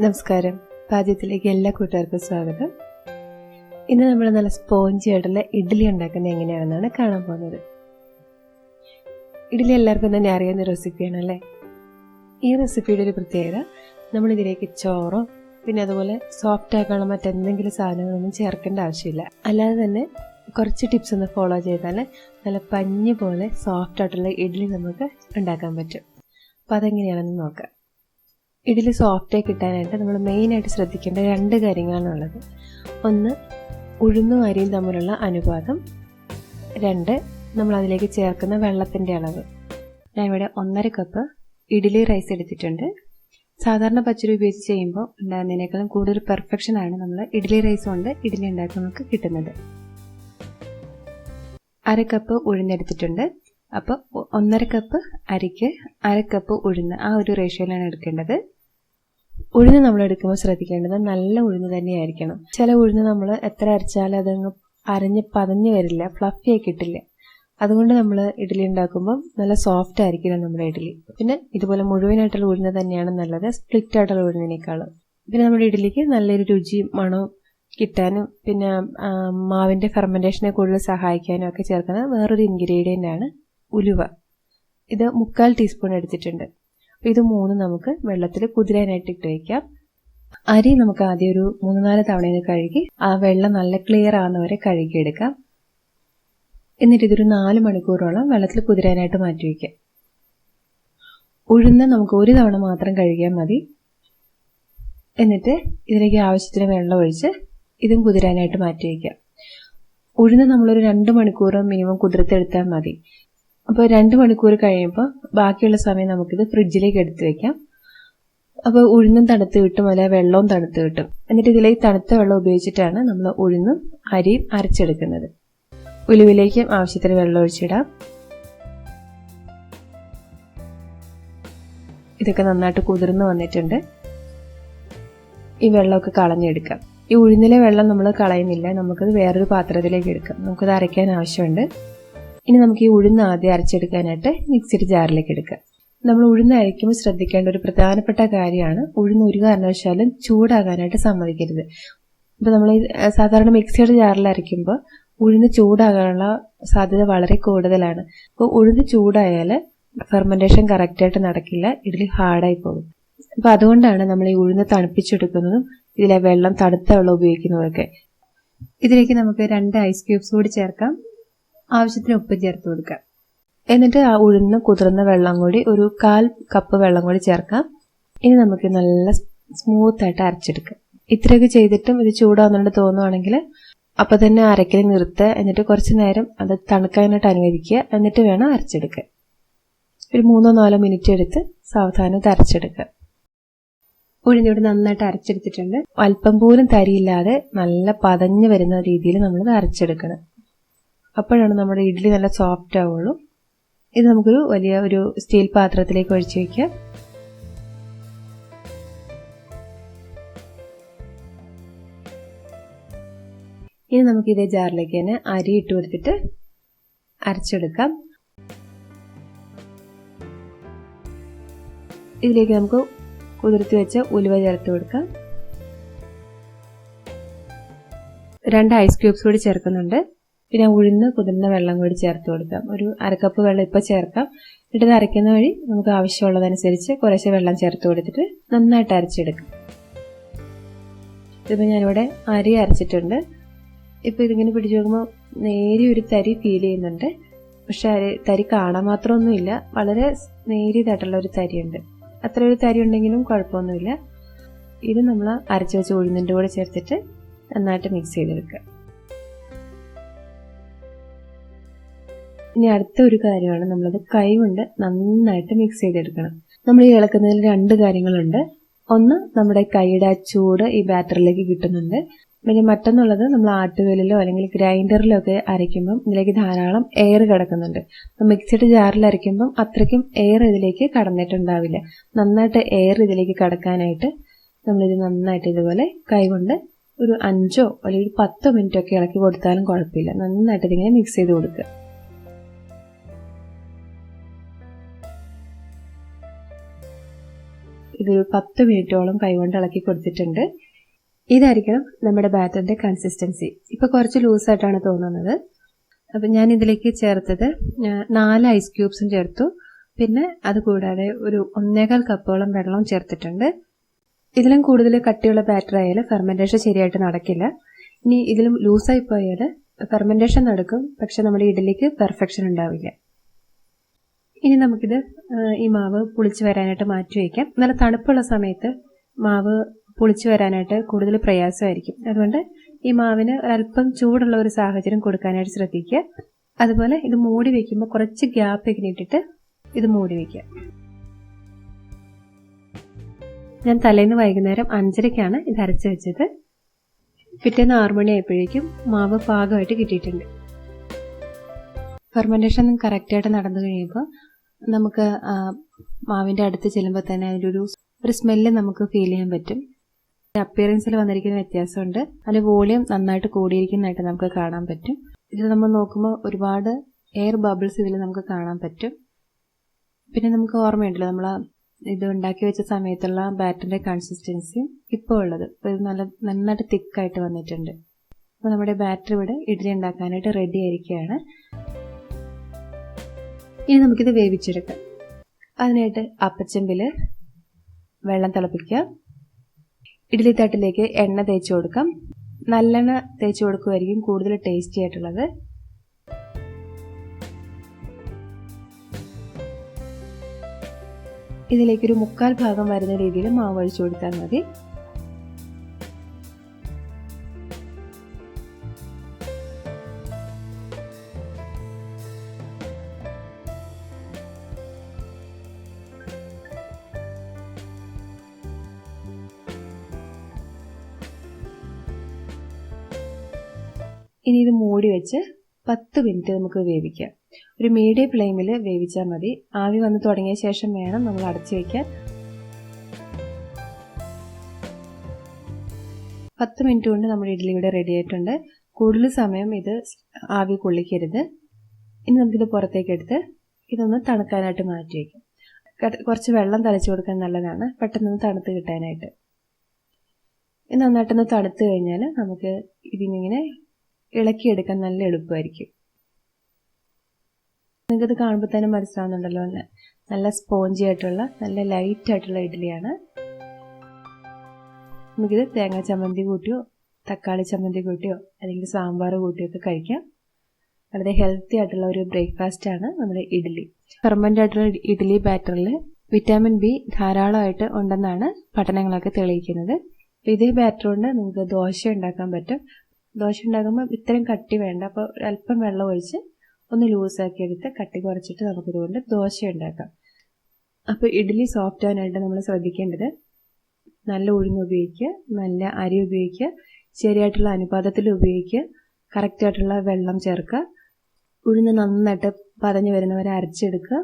നമസ്കാരം. പാചകത്തിലേക്ക് എല്ലാ കൂട്ടുകാർക്കും സ്വാഗതം. ഇന്ന് നമ്മൾ നല്ല സ്പോഞ്ചി ആയിട്ടുള്ള ഇഡ്ഡലി ഉണ്ടാക്കുന്നത് എങ്ങനെയാണെന്നാണ് കാണാൻ പോകുന്നത്. ഇഡ്ഡലി എല്ലാവർക്കും തന്നെ അറിയാവുന്ന റെസിപ്പിയാണല്ലേ. ഈ റെസിപ്പിയുടെ ഒരു പ്രത്യേകത, നമ്മളിതിലേക്ക് ചോറോ പിന്നെ അതുപോലെ സോഫ്റ്റ് ആക്കാനുള്ള മറ്റെന്തെങ്കിലും സാധനങ്ങളൊന്നും ചേർക്കേണ്ട ആവശ്യമില്ല. അല്ലാതെ തന്നെ കുറച്ച് ടിപ്സ് ഒന്ന് ഫോളോ ചെയ്താൽ നല്ല പഞ്ഞി പോലെ സോഫ്റ്റ് ആയിട്ടുള്ള ഇഡ്ഡലി നമുക്ക് ഉണ്ടാക്കാൻ പറ്റും. അപ്പോൾ അതെങ്ങനെയാണെന്ന് നോക്കാം. ഇഡ്ഡലി സോഫ്റ്റായി കിട്ടാനായിട്ട് നമ്മൾ മെയിനായിട്ട് ശ്രദ്ധിക്കേണ്ട രണ്ട് കാര്യങ്ങളാണുള്ളത്. ഒന്ന്, ഉഴുന്നും അരിയും തമ്മിലുള്ള അനുപാതം. രണ്ട്, നമ്മൾ അതിലേക്ക് ചേർക്കുന്ന വെള്ളത്തിൻ്റെ അളവ്. ഞാൻ ഇവിടെ 1.5 കപ്പ് ഇഡ്ഡലി റൈസ് എടുത്തിട്ടുണ്ട്. സാധാരണ പച്ചരി ഉപയോഗിച്ച് ചെയ്യുമ്പോൾ ഉണ്ടാകുന്നതിനേക്കാളും കൂടുതൽ പെർഫെക്ഷനാണ് നമ്മൾ ഇഡ്ഡലി റൈസ് കൊണ്ട് ഇഡ്ഡലി ഉണ്ടാക്കാൻ നമുക്ക് കിട്ടുന്നത്. 1/2 കപ്പ് ഉഴുന്നെടുത്തിട്ടുണ്ട്. അപ്പോൾ 1.5 കപ്പ് അരിക്ക് 1/2 കപ്പ് ഉഴുന്ന്, ആ ഒരു റേഷ്യോയിലാണ് എടുക്കേണ്ടത്. ഉഴുന്ന് നമ്മൾ എടുക്കുമ്പോൾ ശ്രദ്ധിക്കേണ്ടത് നല്ല ഉഴുന്ന് തന്നെയായിരിക്കണം. ചില ഉഴുന്ന് നമ്മൾ എത്ര അരച്ചാലും അതങ്ങ് അരഞ്ഞ് പതഞ്ഞ് വരില്ല, ഫ്ലഫി ആയി കിട്ടില്ല. അതുകൊണ്ട് നമ്മൾ ഇഡ്ഡലി ഉണ്ടാക്കുമ്പോൾ നല്ല സോഫ്റ്റ് ആയിരിക്കണം നമ്മുടെ ഇഡ്ഡലി. പിന്നെ ഇതുപോലെ മുഴുവനായിട്ടുള്ള ഉഴുന്ന് തന്നെയാണ് നല്ലത്, സ്പ്ലിറ്റ് ആയിട്ടുള്ള ഉഴുന്നിനേക്കാളും. പിന്നെ നമ്മുടെ ഇഡ്ഡലിക്ക് നല്ലൊരു രുചിയും മണവും കിട്ടാനും പിന്നെ മാവിൻ്റെ ഫെർമെൻറ്റേഷനെ കൂടുതൽ സഹായിക്കാനും ഒക്കെ ചേർക്കുന്ന വേറൊരു ഇൻഗ്രീഡിയൻ്റ് ആണ് ഉലുവ. ഇത് 1/4 ടീസ്പൂൺ എടുത്തിട്ടുണ്ട്. അപ്പോൾ ഇത് 3 നമുക്ക് വെള്ളത്തിൽ കുതിരാനായിട്ട് ഇട്ട് വയ്ക്കാം. അരി നമുക്ക് ആദ്യം ഒരു 3-4 തവണ കഴുകി ആ വെള്ളം നല്ല ക്ലിയർ ആവുന്നവരെ കഴുകിയെടുക്കാം. എന്നിട്ട് ഇതൊരു 4 മണിക്കൂറോളം വെള്ളത്തിൽ കുതിരാനായിട്ട് മാറ്റി വയ്ക്കാം. ഉഴുന്ന് നമുക്ക് 1 തവണ മാത്രം കഴുകിയാൽ മതി. എന്നിട്ട് ഇതിലേക്ക് ആവശ്യത്തിന് വെള്ളം ഒഴിച്ച് ഇതും കുതിരാനായിട്ട് മാറ്റി വയ്ക്കാം. ഉഴുന്ന് നമ്മളൊരു 2 മണിക്കൂർ മിനിമം കുതിർത്തെടുത്താൽ മതി. അപ്പോൾ 2 മണിക്കൂർ കഴിയുമ്പോൾ ബാക്കിയുള്ള സമയം നമുക്കിത് ഫ്രിഡ്ജിലേക്ക് എടുത്ത് വെക്കാം. അപ്പോൾ ഉഴുന്നും തണുത്ത് കിട്ടും, അല്ലെ വെള്ളവും തണുത്ത് കിട്ടും. എന്നിട്ട് ഇതിലേക്ക് തണുത്ത വെള്ളം ഉപയോഗിച്ചിട്ടാണ് നമ്മൾ ഉഴുന്നും അരിയും അരച്ചെടുക്കുന്നത്. ഉലുവിലേക്ക് ആവശ്യത്തിന് വെള്ളം ഒഴിച്ചിടാം. ഇതൊക്കെ നന്നായിട്ട് കുതിർന്ന് വന്നിട്ടുണ്ട്. ഈ വെള്ളമൊക്കെ കളഞ്ഞെടുക്കാം. ഈ ഉഴുന്നിലെ വെള്ളം നമ്മൾ കളയുന്നില്ല, നമുക്കത് വേറൊരു പാത്രത്തിലേക്ക് എടുക്കാം. നമുക്കത് അരയ്ക്കാൻ ആവശ്യമുണ്ട്. ഇനി നമുക്ക് ഈ ഉഴുന്ന് ആദ്യം അരച്ചെടുക്കാനായിട്ട് മിക്സിയുടെ ജാറിലേക്ക് എടുക്കാം. നമ്മൾ ഉഴുന്ന് അരയ്ക്കുമ്പോൾ ശ്രദ്ധിക്കേണ്ട ഒരു പ്രധാനപ്പെട്ട കാര്യമാണ്, ഉഴുന്ന് ഒരു കാരണവശാലും ചൂടാകാനായിട്ട് സമ്മതിക്കരുത്. ഇപ്പോൾ നമ്മൾ സാധാരണ മിക്സിയുടെ ജാറിൽ അരയ്ക്കുമ്പോൾ ഉഴുന്ന് ചൂടാകാനുള്ള സാധ്യത വളരെ കൂടുതലാണ്. അപ്പോൾ ഉഴുന്ന് ചൂടായാൽ ഫെർമെൻറ്റേഷൻ കറക്റ്റായിട്ട് നടക്കില്ല, ഇഡ്ഡലി ഹാർഡായി പോകും. അപ്പോൾ അതുകൊണ്ടാണ് നമ്മൾ ഈ ഉഴുന്ന് തണുപ്പിച്ചെടുക്കുന്നതും ഇതിലെ വെള്ളം തണുത്ത വെള്ളം ഉപയോഗിക്കുന്നതൊക്കെ. ഇതിലേക്ക് നമുക്ക് 2 ഐസ് ക്യൂബ്സ് കൂടി ചേർക്കാം. ആവശ്യത്തിന് ഉപ്പ് ചേർത്ത് കൊടുക്കാം. എന്നിട്ട് ആ ഉഴുന്ന് കുതിർന്ന വെള്ളം കൂടി ഒരു 1/4 കപ്പ് വെള്ളം കൂടി ചേർക്കാം. ഇനി നമുക്ക് നല്ല സ്മൂത്തായിട്ട് അരച്ചെടുക്കാം. ഇത്രയൊക്കെ ചെയ്തിട്ടും ഇത് ചൂടാവുന്നുണ്ട് തോന്നുവാണെങ്കിൽ അപ്പോൾ തന്നെ അരക്കൽ നിർത്തുക. എന്നിട്ട് കുറച്ച് നേരം അത് തണുക്കാനായിട്ട് അനുവദിക്കുക. എന്നിട്ട് വേണം അരച്ചെടുക്കാൻ. ഒരു 3-4 മിനിറ്റ് എടുത്ത് സാവധാനം അരച്ചെടുക്കുക. ഉഴുന്നിവിടെ നന്നായിട്ട് അരച്ചെടുത്തിട്ടുണ്ട്. അല്പം പോലും തരിയില്ലാതെ നല്ല പതഞ്ഞ് വരുന്ന രീതിയിൽ നമ്മളിത് അരച്ചെടുക്കണം. അപ്പോഴാണ് നമ്മുടെ ഇഡ്ഡലി നല്ല സോഫ്റ്റ് ആവുള്ളൂ. ഇത് നമുക്കൊരു വലിയ ഒരു സ്റ്റീൽ പാത്രത്തിലേക്ക് ഒഴിച്ചു വയ്ക്കാം. ഇനി നമുക്ക് ഇതേ ജാറിലേക്ക് തന്നെ അരി ഇട്ട് കൊടുത്തിട്ട് അരച്ചെടുക്കാം. ഇതിലേക്ക് നമുക്ക് കുതിർത്തി വെച്ച ഉലുവ ചേർത്ത് കൊടുക്കാം. 2 ഐസ് ക്യൂബ്സ് കൂടി ചേർക്കുന്നുണ്ട്. പിന്നെ ഉഴുന്ന് കുതിർന്ന വെള്ളം കൂടി ചേർത്ത് കൊടുക്കാം. ഒരു 1/2 കപ്പ് വെള്ളം ഇപ്പോൾ ചേർക്കാം. എന്നിട്ട് അരയ്ക്കുന്ന വഴി നമുക്ക് ആവശ്യമുള്ളതനുസരിച്ച് കുറച്ച് വെള്ളം ചേർത്ത് കൊടുത്തിട്ട് നന്നായിട്ട് അരച്ചെടുക്കാം. ഇതിപ്പോൾ ഞാനിവിടെ അരി അരച്ചിട്ടുണ്ട്. ഇപ്പോൾ ഇതിങ്ങനെ പിടിച്ചു നോക്കുമ്പോൾ നേരിയൊരു തരി ഫീൽ ചെയ്യുന്നുണ്ട്. പക്ഷെ തരി കാണാൻ മാത്രമൊന്നുമില്ല, വളരെ നേരിയതായിട്ടുള്ള ഒരു തരിയുണ്ട്. അത്ര ഒരു തരി ഉണ്ടെങ്കിലും കുഴപ്പമൊന്നുമില്ല. ഇത് നമ്മൾ അരച്ച് വെച്ച് ഉഴുന്നിൻ്റെ കൂടെ ചേർത്തിട്ട് നന്നായിട്ട് മിക്സ് ചെയ്തെടുക്കുക. ഇനി അടുത്ത ഒരു കാര്യമാണ്, നമ്മളത് കൈ കൊണ്ട് നന്നായിട്ട് മിക്സ് ചെയ്തെടുക്കണം. നമ്മൾ ഈ ഇളക്കുന്നതിൽ 2 കാര്യങ്ങളുണ്ട്. ഒന്ന്, നമ്മുടെ കൈയുടെ ആ ചൂട് ഈ ബാറ്ററിലേക്ക് കിട്ടുന്നുണ്ട്. പിന്നെ മറ്റൊന്നുള്ളത്, നമ്മൾ ആട്ടുകല്ലിലോ അല്ലെങ്കിൽ ഗ്രൈൻഡറിലോ ഒക്കെ അരയ്ക്കുമ്പം ഇതിലേക്ക് ധാരാളം എയർ കിടക്കുന്നുണ്ട്. മിക്സിയുടെ ജാറിൽ അരയ്ക്കുമ്പം അത്രയ്ക്കും എയർ ഇതിലേക്ക് കടന്നിട്ടുണ്ടാവില്ല. നന്നായിട്ട് എയർ ഇതിലേക്ക് കടക്കാനായിട്ട് നമ്മളിത് നന്നായിട്ട് ഇതുപോലെ കൈകൊണ്ട് ഒരു 5 അല്ലെങ്കിൽ 10 മിനിറ്റ് ഒക്കെ ഇളക്കി കൊടുത്താലും കുഴപ്പമില്ല. നന്നായിട്ട് ഇതിങ്ങനെ മിക്സ് ചെയ്ത് കൊടുക്കുക. ഇത് ഇതൊരു 10 മിനിറ്റോളം കൈകൊണ്ട് ഇളക്കി കൊടുത്തിട്ടുണ്ട്. ഇതായിരിക്കണം നമ്മുടെ ബാറ്ററിന്റെ കൺസിസ്റ്റൻസി. ഇപ്പോൾ കുറച്ച് ലൂസായിട്ടാണ് തോന്നുന്നത്. അപ്പം ഞാൻ ഇതിലേക്ക് ചേർത്തത് 4 ഐസ് ക്യൂബ്സും ചേർത്തു. പിന്നെ അതുകൂടാതെ ഒരു 1.25 കപ്പോളം വെള്ളം ചേർത്തിട്ടുണ്ട്. ഇതിലും കൂടുതൽ കട്ടിയുള്ള ബാറ്റർ ആയാൽ ഫെർമെന്റേഷൻ ശരിയായിട്ട് നടക്കില്ല. ഇനി ഇതിലും ലൂസായി പോയാൽ ഫെർമെന്റേഷൻ നടക്കും, പക്ഷെ നമ്മുടെ ഇഡ്ഡലിക്ക് പെർഫെക്ഷൻ ഉണ്ടാവില്ല. ഇനി നമുക്കിത് ഈ മാവ് പുളിച്ച് വരാനായിട്ട് മാറ്റി വയ്ക്കാം. നല്ല തണുപ്പുള്ള സമയത്ത് മാവ് പുളിച്ച് വരാനായിട്ട് കൂടുതൽ പ്രയാസമായിരിക്കും. അതുകൊണ്ട് ഈ മാവിന് ഒരല്പം ചൂടുള്ള ഒരു സാഹചര്യം കൊടുക്കാനായിട്ട് ശ്രദ്ധിക്കുക. അതുപോലെ ഇത് മൂടി വയ്ക്കുമ്പോൾ കുറച്ച് ഗ്യാപ്പ് ഇങ്ങനെ ഇട്ടിട്ട് ഇത് മൂടി വയ്ക്കുക. ഞാൻ തലേന്ന് വൈകുന്നേരം 5:30ക്കാണ് ഇത് അരച്ച് വെച്ചത്. പിറ്റേന്ന് 6 മണിയായപ്പോഴേക്കും മാവ് പാകമായിട്ട് കിട്ടിയിട്ടുണ്ട്. ഫെർമെന്റേഷൻ കറക്റ്റായിട്ട് നടന്നു കഴിയുമ്പോൾ നമുക്ക് മാവിൻ്റെ അടുത്ത് ചെല്ലുമ്പോൾ തന്നെ അതിലൊരു സ്മെല്ല് നമുക്ക് ഫീൽ ചെയ്യാൻ പറ്റും. അപ്പിയറൻസിൽ വന്നിരിക്കുന്ന വ്യത്യാസമുണ്ട്. അതിൻ്റെ വോളിയം നന്നായിട്ട് കൂടിയിരിക്കുന്നതായിട്ട് നമുക്ക് കാണാൻ പറ്റും. ഇതിൽ നമ്മൾ നോക്കുമ്പോൾ ഒരുപാട് എയർ ബബിൾസ് ഇതിൽ നമുക്ക് കാണാൻ പറ്റും. പിന്നെ നമുക്ക് ഓർമ്മയുണ്ടല്ലോ നമ്മൾ ഇത് ഉണ്ടാക്കി വെച്ച സമയത്തുള്ള ബാറ്ററിൻ്റെ കൺസിസ്റ്റൻസിയും ഇപ്പോൾ ഉള്ളത്. അപ്പോൾ ഇത് നന്നായിട്ട് തിക്കായിട്ട് വന്നിട്ടുണ്ട്. അപ്പോൾ നമ്മുടെ ബാറ്റർ ഇവിടെ ഇഡ്ഡലി ഉണ്ടാക്കാനായിട്ട് റെഡി ആയിരിക്കുകയാണ്. ഇനി നമുക്കിത് വേവിച്ചെടുക്കാം. അതിനായിട്ട് അപ്പച്ചെമ്പിൽ വെള്ളം തിളപ്പിക്കുക. ഇഡ്ഡലി തട്ടിലേക്ക് എണ്ണ തേച്ച് കൊടുക്കാം. നല്ലെണ്ണ തേച്ച് കൊടുക്കുമായിരിക്കും കൂടുതൽ ടേസ്റ്റി ആയിട്ടുള്ളത്. ഇതിലേക്കൊരു 3/4 ഭാഗം വരുന്ന രീതിയിൽ മാവ് ഒഴിച്ചു കൊടുത്താൽ മതി. ഇനി ഇത് മൂടി വെച്ച് 10 മിനിറ്റ് നമുക്ക് വേവിക്കാം. ഒരു മീഡിയം ഫ്ലെയിമിൽ വേവിച്ചാൽ മതി. ആവി വന്ന് തുടങ്ങിയ ശേഷം വേണം നമ്മൾ അടച്ചു വയ്ക്കാൻ. 10 മിനിറ്റ് കൊണ്ട് നമ്മുടെ ഇഡ്ഡലി ഇവിടെ റെഡി ആയിട്ടുണ്ട്. കൂടുതൽ സമയം ഇത് ആവി കൊള്ളിക്കരുത്. ഇനി നമുക്കിത് പുറത്തേക്ക് എടുത്ത് ഇതൊന്ന് തണുക്കാനായിട്ട് മാറ്റി വയ്ക്കാം. കുറച്ച് വെള്ളം തളിച്ചു കൊടുക്കാൻ നല്ലതാണ്, പെട്ടെന്ന് തണുത്ത് കിട്ടാനായിട്ട്. ഇത് നന്നായിട്ടൊന്ന് തണുത്ത് കഴിഞ്ഞാൽ നമുക്ക് ഇതിങ്ങനെ ഇളക്കിയെടുക്കാൻ നല്ല എളുപ്പമായിരിക്കും. നിങ്ങൾക്കത് കാണുമ്പോൾ തന്നെ മനസ്സിലാവുന്നുണ്ടല്ലോ, നല്ല സ്പോഞ്ചി ആയിട്ടുള്ള നല്ല ലൈറ്റ് ആയിട്ടുള്ള ഇഡ്ഡലിയാണ്. നമുക്കിത് തേങ്ങാ ചമ്മന്തി കൂട്ടിയോ തക്കാളി ചമ്മന്തി കൂട്ടിയോ അല്ലെങ്കിൽ സാമ്പാർ കൂട്ടിയോ ഒക്കെ കഴിക്കാം. വളരെ ഹെൽത്തി ആയിട്ടുള്ള ഒരു ബ്രേക്ക്ഫാസ്റ്റ് ആണ് നമ്മുടെ ഇഡ്ഡലി. ഫെർമെന്റ് ആയിട്ടുള്ള ഇഡ്ഡലി ബാറ്ററിൽ വിറ്റാമിൻ ബി ധാരാളമായിട്ട് ഉണ്ടെന്നാണ് പഠനങ്ങളൊക്കെ തെളിയിക്കുന്നത്. ഇതേ ബാറ്റർ കൊണ്ട് നിങ്ങൾക്ക് ദോശ ഉണ്ടാക്കാൻ പറ്റും. ദോശ ഉണ്ടാക്കുമ്പോൾ ഇത്രയും കട്ടി വേണ്ട. അപ്പോൾ അല്പം വെള്ളം ഒഴിച്ച് ഒന്ന് ലൂസാക്കി എടുത്ത് കട്ടി കുറച്ചിട്ട് നമുക്കിതുകൊണ്ട് ദോശ ഉണ്ടാക്കാം. അപ്പോൾ ഇഡ്ഡലി സോഫ്റ്റ് ആവാനായിട്ട് നമ്മൾ ശ്രദ്ധിക്കേണ്ടത് നല്ല ഉഴുന്ന് ഉപയോഗിക്കുക, നല്ല അരി ഉപയോഗിക്കുക, ശരിയായിട്ടുള്ള അനുപാതത്തിൽ ഉപയോഗിക്കുക, കറക്റ്റായിട്ടുള്ള വെള്ളം ചേർക്കുക, ഉഴുന്ന് നന്നായിട്ട് പതഞ്ഞ് വരുന്നവരെ അരച്ചെടുക്കുക,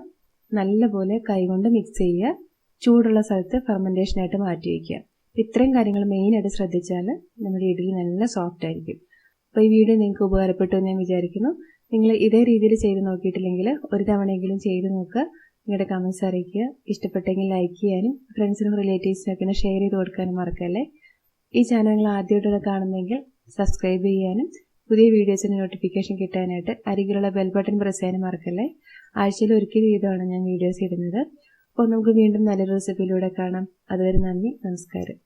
നല്ലപോലെ കൈകൊണ്ട് മിക്സ് ചെയ്യുക, ചൂടുള്ള സ്ഥലത്ത് ഫെർമെൻറ്റേഷനായിട്ട് മാറ്റി വയ്ക്കുക. ഇത്രയും കാര്യങ്ങൾ മെയിനായിട്ട് ശ്രദ്ധിച്ചാൽ നമ്മുടെ ഇഡ്ഡലി നല്ല സോഫ്റ്റ് ആയിരിക്കും. അപ്പോൾ ഈ വീഡിയോ നിങ്ങൾക്ക് ഉപകാരപ്പെട്ടു എന്ന് ഞാൻ വിചാരിക്കുന്നു. നിങ്ങൾ ഇതേ രീതിയിൽ ചെയ്ത് നോക്കിയിട്ടില്ലെങ്കിൽ ഒരു തവണയെങ്കിലും ചെയ്ത് നോക്കുക. നിങ്ങളുടെ കമൻസ് അറിയിക്കുക. ഇഷ്ടപ്പെട്ടെങ്കിൽ ലൈക്ക് ചെയ്യാനും ഫ്രണ്ട്സിനും റിലേറ്റീവ്സിനൊക്കെ ഷെയർ ചെയ്ത് കൊടുക്കാനും മറക്കല്ലേ. ഈ ചാനൽ നിങ്ങൾ ആദ്യമായിട്ടാണ് കാണുന്നതെങ്കിൽ സബ്സ്ക്രൈബ് ചെയ്യാനും പുതിയ വീഡിയോസിന് നോട്ടിഫിക്കേഷൻ കിട്ടാനായിട്ട് അരികിലുള്ള ബെൽ ബട്ടൺ പ്രസ് ചെയ്യാനും മറക്കല്ലേ. ആഴ്ചയിൽ ഒരിക്കൽ വീതമാണ് ഞാൻ വീഡിയോസ് ഇടുന്നത്. അപ്പോൾ നമുക്ക് വീണ്ടും നല്ലൊരു റെസിപ്പിയിലൂടെ കാണാം. അതുവരെ നന്ദി, നമസ്കാരം.